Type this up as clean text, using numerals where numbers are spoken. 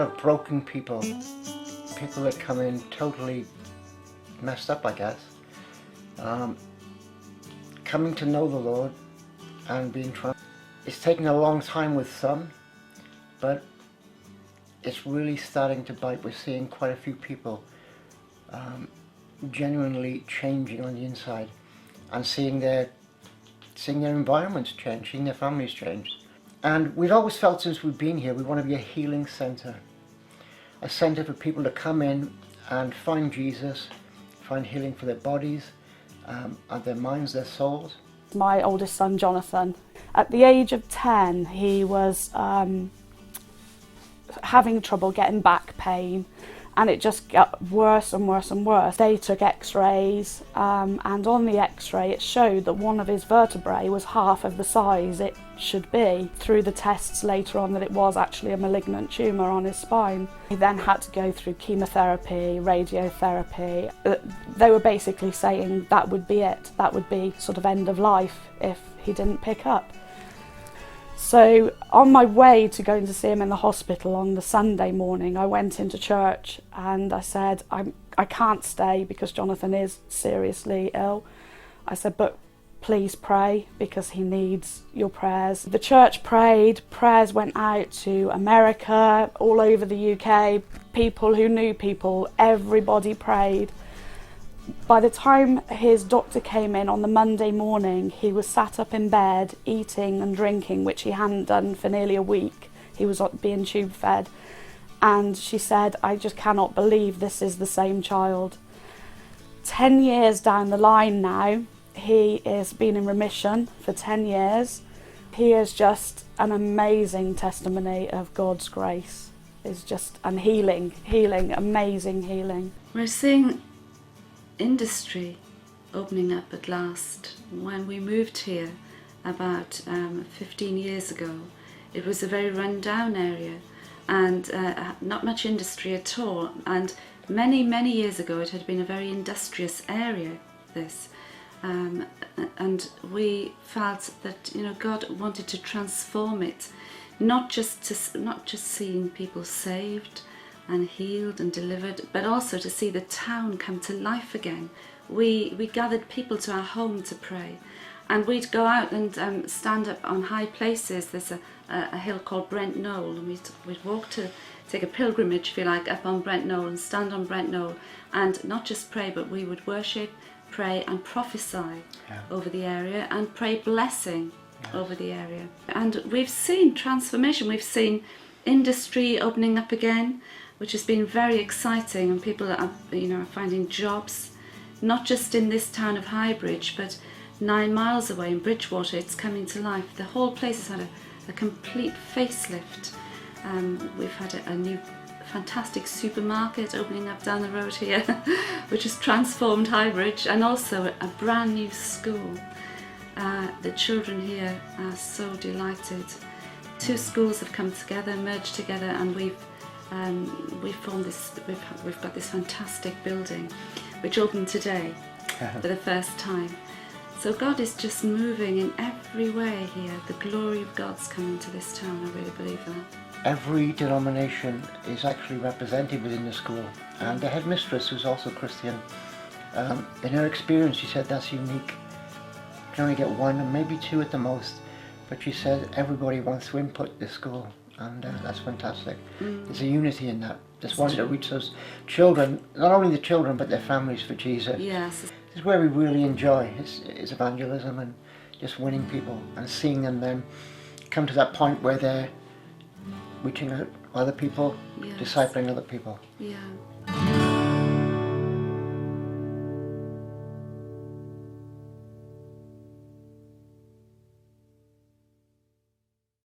of broken people that come in totally messed up, I guess, coming to know the Lord and being transformed. It's taken a long time with some, but it's really starting to bite. We're seeing quite a few people genuinely changing on the inside, and seeing their environments change, seeing their families change. And we've always felt since we've been here, we want to be a healing centre. A centre for people to come in and find Jesus, find healing for their bodies, and their minds, their souls. My oldest son, Jonathan, at the age of 10, he was having trouble getting back pain, and it just got worse and worse and worse. They took x-rays, and on the x-ray it showed that one of his vertebrae was half of the size it should be. Through the tests later on, that it was actually a malignant tumour on his spine. He then had to go through chemotherapy, radiotherapy. They were basically saying that would be it. That would be sort of end of life if he didn't pick up. So on my way to going to see him in the hospital on the Sunday morning, I went into church and I said, I can't stay because Jonathan is seriously ill. I said, but please pray because he needs your prayers. The church prayed, prayers went out to America, all over the UK, people who knew people, everybody prayed. By the time his doctor came in on the Monday morning, he was sat up in bed eating and drinking, which he hadn't done for nearly a week. He was being tube fed. And she said, I just cannot believe this is the same child. 10 years down the line now, he has been in remission for 10 years. He is just an amazing testimony of God's grace. It's just, and healing, amazing healing. We're seeing industry opening up at last. When we moved here about 15 years ago, it was a very run-down area and not much industry at all. And many years ago it had been a very industrious area, this. And we felt that, you know, God wanted to transform it, not just seeing people saved and healed and delivered, but also to see the town come to life again. We gathered people to our home to pray, and we'd go out and stand up on high places. There's a hill called Brent Knoll, and we'd walk to take a pilgrimage, if you like, up on Brent Knoll and stand on Brent Knoll and not just pray, but we would worship, pray and prophesy over the area and pray blessing over the area. And we've seen transformation. We've seen industry opening up again, which has been very exciting, and people are finding jobs, not just in this town of Highbridge, but 9 miles away in Bridgewater. It's coming to life. The whole place has had a complete facelift. We've had a new fantastic supermarket opening up down the road here, which has transformed Highbridge, and also a brand new school. The children here are so delighted. 2 schools have come together, merged together, and we've formed this. We've got this fantastic building, which opened today for the first time. So God is just moving in every way here. The glory of God's coming to this town. I really believe that. Every denomination is actually represented within the school, and the headmistress, who's also Christian, in her experience, she said that's unique. You can only get 1 and maybe 2 at the most, but she said everybody wants to input this school, and that's fantastic. There's a unity in that. Just wanting to reach those children, not only the children but their families, for Jesus. Yes. This is where we really enjoy is evangelism and just winning people and seeing them then come to that point where they're reaching out other people, discipling other people. Yeah.